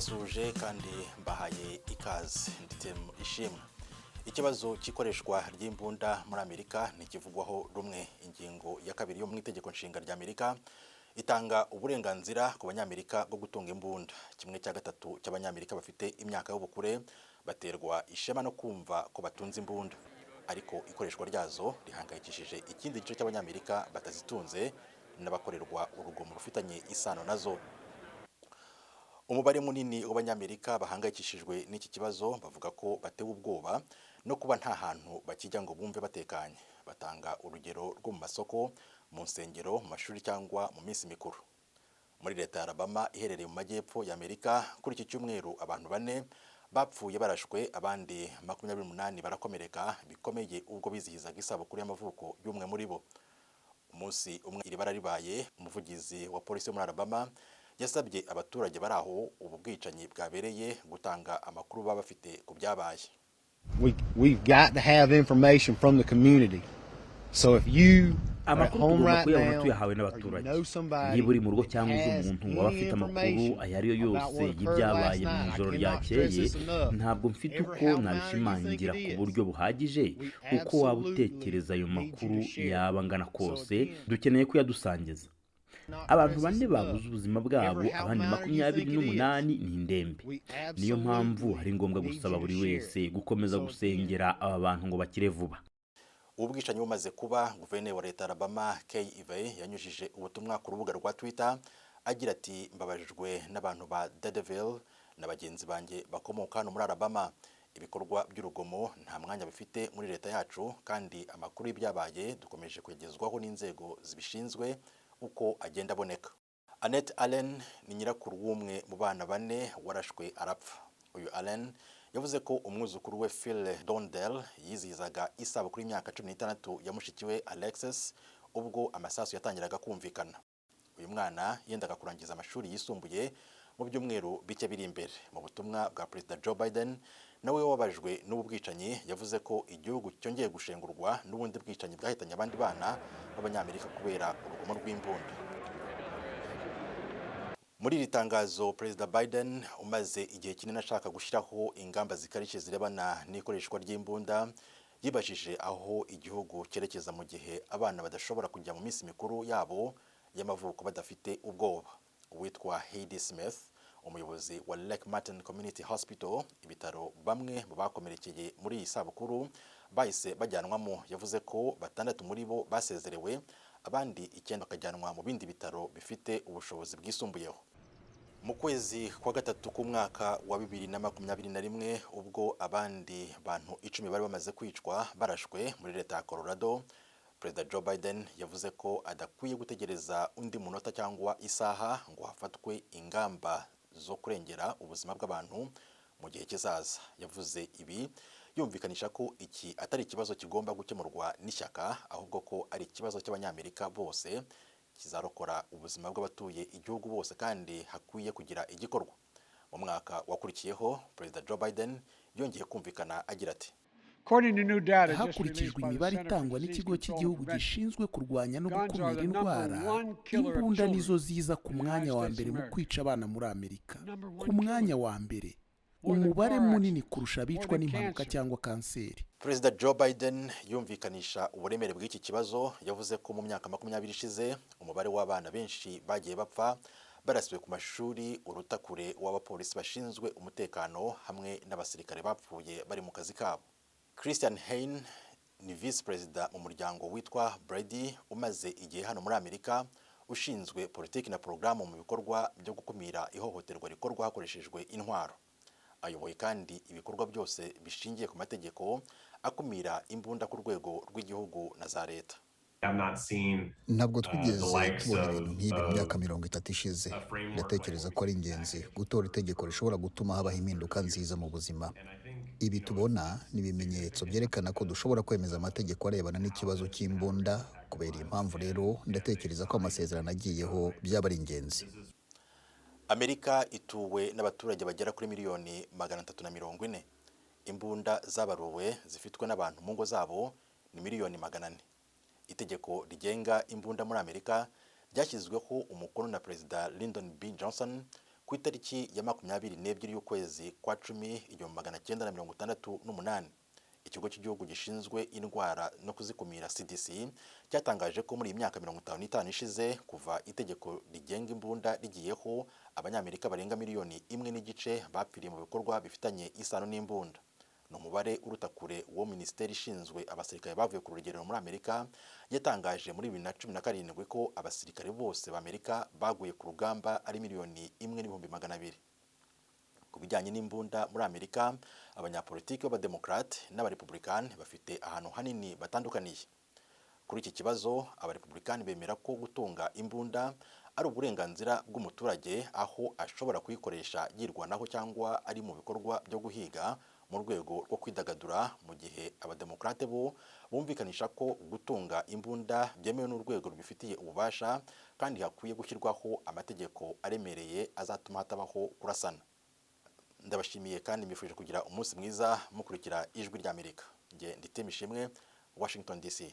ndabasuje kandi mbahaye ikaze ndetse ishimwe. Ikibazo cy'ikoreshwa ry'imbunda muri Amerika ntikivugwaho rumwe. Ingingo ya kabiri yo mu itegeko nshinga ry'Amerika itanga uburenganzira ku banyamerika bwo gutunga imbunda. Kimwe cya gatatu cy'abanyamerika bafite imyaka y'ubukure baterwa ishema no kumva ko batunze imbunda, ariko ikoreshwa ryazo rihangayikishije ikindi gice cy'abanyamerika batazitunze n'abakorerwa urugomo rufitanye isano nazo. Umubare munini w'abanyamerika bahangayikishijwe n'iki kibazo bavuga ko batewe ubwoba no kuba nta hantu bakijya ngo bumve batekanye. Batanga urugero rwo mu masoko, mu nsengero, mu mashuri cyangwa mu minsi mikuru. Muri leta ya Alabama iherereye mu majyepfo y'Amerika, kuri iki cyumweru abantu 4 bapfuye barashwe, abandi 28 barakomereka bikomeye ubwo bizihizaga isabukuru y'amavuko y'umwe muri bo. Umunsi umwe iri bara ribaye, umuvugizi wa polisi yo muri Alabama yasabye abaturage bari aho ubu bwicanyi bwabereye gutanga amakuru baba bafite ku byabaye. We've got to have information from the community. So if you amakuru tugomba kuyabona tuyahawe n'abaturage. Niba uri mu rugo cyangwa uzi umuntu waba afite amakuru ayo ariyo yose y'ibyabaye mu ijoro ryakeye, ntabwo mfite uko nabishimangira ku buryo buhagije. Uko waba utekereza ayo makuru yaba angana kose, dukeneye kuyadusangiza. Abantu 4 babuze ubuzima bwabo, abandi 28 ni indembe. Niyo mpamvu hari ngombwa gusaba buri wese gukomeza gusengera aba bantu ngo bakire vuba. Ubwicanyi bumaze kuba, guverineri wa leta Alabama Giteye yanyujije ubutumwa ku rubuga rwa Twitter agira ati, mbabajwe n'abantu ba Daredevil na bagenzi banjye bakomoka hano muri Alabama. Ibikorwa by'urugomo nta mwanya bifite muri leta yacu, kandi amakuru y'ibyabaye dukomeje kwegezwaho n'inzego zibishinzwe uko agenda aboneka. Annette Allen ni nyirakuru w'umwe mu bana 4 warashwe arapfa. Uyu Allen yavuze ko umwuzukuru we Phil Dondell yizihizaga isabukuru y'imyaka 16 ya mushiki we Alexis ubwo amasasu yatangiraga kumvikana. Uyu mwana yendaga kurangiza amashuri yisumbuye mu byumweru bike biri imbere. Mu butumwa bwa Perezida Joe Biden nawe wabajwe n'ubu bwicanyi, yavuze ko igihugu cyongeye gushengurwa n'ubundi bwicanyi bwahitanye abandi bana b'abanyamerika kubera urugomo rw'imbunda. Muri iri tangazo, Perezida Biden umaze igihe kinini ashaka gushyiraho ingamba zikarishye zirebana n'ikoreshwa ry'imbunda, yibajije aho igihugu cyerekeza mu gihe abana badashobora kujya mu minsi mikuru yabo y'amavuko badafite ubwoba. Uwitwa Heidi Smith, umuyobozi wa Lake Martin Community Hospital, ibitaro bamwe mu bakomerekeye muri iyi sabukuru bahise bajyanwamo, yavuze ko 6 muri bo basezerewe, abandi 9 bakajyanwa mu bindi bitaro bifite ubushobozi bwisumbuyeho. Mu kwezi kwa gatatu k'umwaka wa 2021 ubwo abandi bantu 10 bari bamaze kwicwa barashwe muri leta ya Colorado, Perezida Joe Biden yavuze ko adakwiye gutegereza undi munota cyangwa isaha ngo hafatwe ingamba zo kurengera ubuzima bw'abantu mu gihe kizaza. Yavuze ibi yumvikanisha ko iki atari ikibazo kigomba gukemurwa n'ishyaka, ahubwo ko ari ikibazo cy'abanyamerika bose kizarokora ubuzima bw'abatuye igihugu bose, kandi hakwiye kugira igikorwa. Mu mwaka wakurikiyeho, Perezida Joe Biden yongeye kumvikana agira ati, hakurikijwe imibare itangwa n'ikigo cy'igihugu gishinzwe kurwanya no gukumira indwara, imbunda nizo ziza ku mwanya wa mbere mu kwica abana muri Amerika. Ku mwanya wa mbere, umubare munini kurusha abicwa n'impanuka cyangwa kanseri. Perezida Joe Biden yumvikanisha uburemere bw'iki kibazo, yavuze ko mu myaka 20 ishize umubare w'abana benshi bagiye bapfa barasiwe ku mashuri, uruta kure uw'abapolisi bashinzwe umutekano hamwe n'abasirikare bapfuye bari mu kazi kabo. Christian Hain ni Vice Perezida mu muryango witwa Bari umaze igihe hano muri Amerika, ushinzwe politiki na porogaramu mu bikorwa byo gukumira ihohoterwa rikorwa hakoreshejwe intwaro. Ayoboye kandi ibikorwa byose bishingiye ku mategeko akumira imbunda ku rwego rw'igihugu na za leta. Ntabwo twigeze tubona ibintu nk'ibi mu myaka 30 ishize. Ndatekereza ko ari ingenzi gutora itegeko rishobora gutuma habaho impinduka nziza mu buzima. Ibi tubona ni ibimenyetso byerekana ko dushobora kwemeza amategeko arebana n'ikibazo cy'imbunda. Kubera impamvu rero ndatekereza ko amasezerano agiyeho byaba ari ingenzi. Amerika ituwe n'abaturage bagera kuri miliyoni 340. Imbunda zabaruwe zifitwe n'abantu mu ngo zabo ni miliyoni 400. Itegeko rigenga imbunda muri Amerika ryashyizweho umukono na Perezida Lyndon B. Johnson ku itariki ya 22 y'ukwezi kwa 10/1968. Ikigo cy'igihugu gishinzwe indwara no kuzikumira CDC cyatangaje ko muri iyi myaka 55 ishize kuva itegeko rigenga imbunda rigiyeho, abanyamerika barenga miliyoni 1.5 bapfiriye mu bikorwa bifitanye isano n'imbunda. Ni umubare uruta kure uwo minisiteri ishinzwe abasirikare bavuye ku rugerero muri Amerika yatangaje muri 2017 ko abasirikare bose b'Amerika baguye ku rugamba ari miliyoni 1.200,000. Ku bijyanye n'imbunda muri Amerika, abanyapolitiki b'abademokrate n'abarepublikani bafite ahantu hanini batandukaniye. Kuri iki kibazo, abarepublikani bemera ko gutunga imbunda ari uburenganzira bw'umuturage, aho ashobora kuyikoresha yirwanaho cyangwa ari mu bikorwa byo guhiga mu rwego rwo kwidagadura, mu gihe abademokrate bo bumvikanisha ko gutunga imbunda byemewe n'urwego rubifitiye ububasha kandi hakwiye gushyirwaho amategeko aremereye azatuma hatabaho kurasana. Ndabashimiye kandi mbifurije kugira umunsi mwiza mukurikira ijwi ry'Amerika. Nge Nditema Ishimwe, Washington DC.